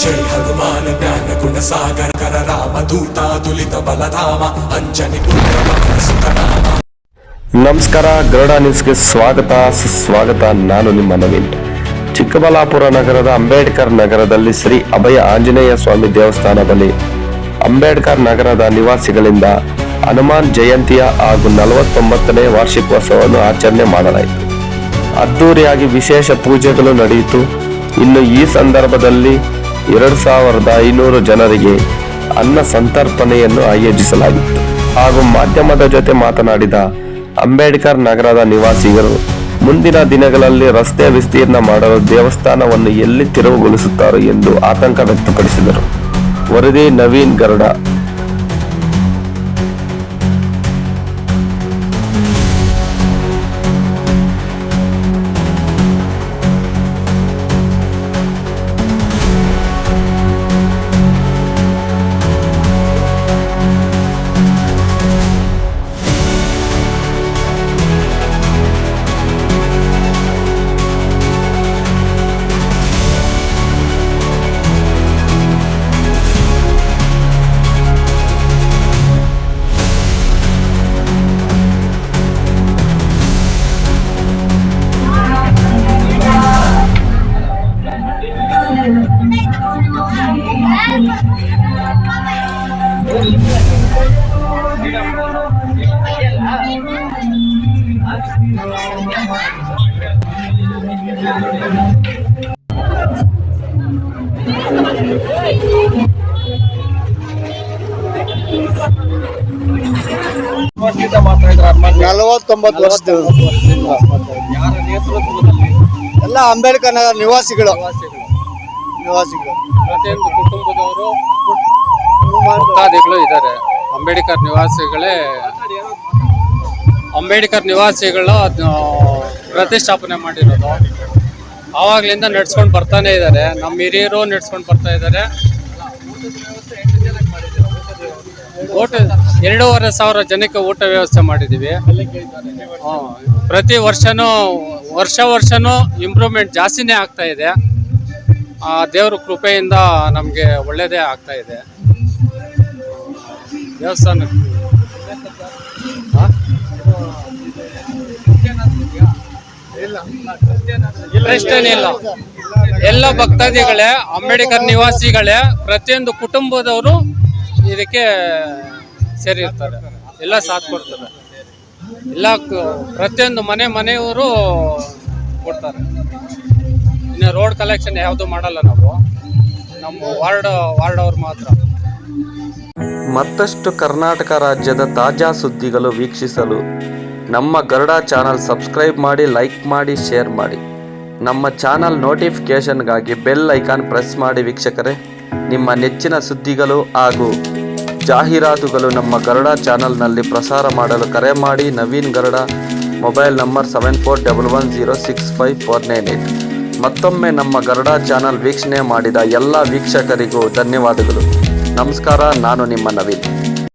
जय हनुमान ज्ञान गुण सागर कर राम दूता तुलित बलधामा अंजनी पुत्र पवन सुत नाम। ನಮಸ್ಕಾರ, ಗರುಡ ನ್ಯೂಸ್ಗೆ ಸ್ವಾಗತ ಸುಸ್ವಾಗತ. ನಾನು ನಿಮ್ಮ ನವೀನ್. ಚಿಕ್ಕಬಳ್ಳಾಪುರ ನಗರದ ಅಂಬೇಡ್ಕರ್ ನಗರದಲ್ಲಿ ಶ್ರೀ ಅಭಯ ಆಂಜನೇಯ ಸ್ವಾಮಿ ದೇವಸ್ಥಾನ ಬಳಿ ಅಂಬೇಡ್ಕರ್ ನಗರದ ನಿವಾಸಿಗಳಿಂದ ಹನುಮಾನ್ ಜಯಂತಿಯ ಹಾಗೂ 49ನೇ ವಾರ್ಷಿಕೋತ್ಸವವನ್ನು ಆಚರಣೆ ಮಾಡಲಾಯಿತು. ಅದ್ದೂರಿಯಾಗಿ ವಿಶೇಷ ಪೂಜೆಗಳು ನಡೆಯಿತು. ಇನ್ನು ಈ ಸಂದರ್ಭದಲ್ಲಿ 2500 ಜನರಿಗೆ ಅನ್ನ ಸಂತರ್ಪಣೆಯನ್ನು ಆಯೋಜಿಸಲಾಗಿತ್ತು. ಹಾಗೂ ಮಾಧ್ಯಮದ ಜೊತೆ ಮಾತನಾಡಿದ ಅಂಬೇಡ್ಕರ್ ನಗರದ ನಿವಾಸಿಗರು, ಮುಂದಿನ ದಿನಗಳಲ್ಲಿ ರಸ್ತೆ ವಿಸ್ತೀರ್ಣ ಮಾಡಲು ದೇವಸ್ಥಾನವನ್ನು ಎಲ್ಲಿ ತೆರವುಗೊಳಿಸುತ್ತಾರೆ ಎಂದು ಆತಂಕ ವ್ಯಕ್ತಪಡಿಸಿದರು. ವರದಿ ನವೀನ್, ಗರುಡ. ಎಲ್ಲ ಅಂಬೇಡ್ಕರ್ ನಗರ ನಿವಾಸಿಗಳು ಪ್ರತಿಯೊಂದು ಕುಟುಂಬದವರು ಭಕ್ತಾದಿಗಳು ಇದ್ದಾರೆ. ಅಂಬೇಡ್ಕರ್ ನಿವಾಸಿಗಳು ಪ್ರತಿಷ್ಠಾಪನೆ ಮಾಡಿರೋದು ಆವಾಗ್ಲಿಂದ ನಡ್ಸ್ಕೊಂಡು ಬರ್ತಾನೆ ಇದ್ದಾರೆ. ನಮ್ಮ ಹಿರಿಯರು ನಡ್ಸ್ಕೊಂಡು ಬರ್ತಾ ಇದ್ದಾರೆ. 2500 ಜನಕ್ಕೆ ಊಟ ವ್ಯವಸ್ಥೆ ಮಾಡಿದ್ದೀವಿ. ಪ್ರತಿ ವರ್ಷನೂ ಇಂಪ್ರೂವ್ಮೆಂಟ್ ಜಾಸ್ತಿನೇ ಆಗ್ತಾ ಇದೆ. ದೇವ್ರ ಕೃಪೆಯಿಂದ ನಮಗೆ ಒಳ್ಳೆಯದೇ ಆಗ್ತಾ ಇದೆ. ದೇವಸ್ಥಾನ ಪ್ರಶ್ನೆನಿಲ್ಲ. ಎಲ್ಲ ಭಕ್ತಾದಿಗಳೇ, ಅಂಬೇಡ್ಕರ್ ನಿವಾಸಿಗಳೇ, ಪ್ರತಿಯೊಂದು ಕುಟುಂಬದವರು ಇದಕ್ಕೆ ಸೇರಿರ್ತಾರೆ. ಎಲ್ಲ ಸಾಥ್ ಕೊಡ್ತಾರೆ. ಎಲ್ಲ ಪ್ರತಿಯೊಂದು ಮನೆಯವರು ಕೊಡ್ತಾರೆ. ಇನ್ನು ರೋಡ್ ಕಲೆಕ್ಷನ್ ಯಾವುದು ಮಾಡಲ್ಲ ನಾವು, ನಮ್ಮ ವಾರ್ಡ್ ಅವ್ರು ಮಾತ್ರ. ಮತ್ತಷ್ಟು ಕರ್ನಾಟಕ ರಾಜ್ಯದ ತಾಜಾ ಸುದ್ದಿಗಳು ವೀಕ್ಷಿಸಲು ನಮ್ಮ ಗರುಡ ಚಾನಲ್ ಸಬ್ಸ್ಕ್ರೈಬ್ ಮಾಡಿ, ಲೈಕ್ ಮಾಡಿ, ಶೇರ್ ಮಾಡಿ. ನಮ್ಮ ಚಾನಲ್ ನೋಟಿಫಿಕೇಷನ್ಗಾಗಿ ಬೆಲ್ ಐಕಾನ್ ಪ್ರೆಸ್ ಮಾಡಿ. ವೀಕ್ಷಕರೇ, ನಿಮ್ಮ ನೆಚ್ಚಿನ ಸುದ್ದಿಗಳು ಹಾಗೂ ಜಾಹೀರಾತುಗಳು ನಮ್ಮ ಗರುಡ ಚಾನಲ್ನಲ್ಲಿ ಪ್ರಸಾರ ಮಾಡಲು ಕರೆ ಮಾಡಿ. ನವೀನ್, ಗರುಡ. Mobile number 7411065498. ಮತ್ತೊಮ್ಮೆ ನಮ್ಮ ಗರುಡ ಚಾನಲ್ ವೀಕ್ಷಣೆ ಮಾಡಿದ ಎಲ್ಲ ವೀಕ್ಷಕರಿಗೂ ಧನ್ಯವಾದಗಳು. ನಮಸ್ಕಾರ. ನಾನು ನಿಮ್ಮ ನವೀನ್.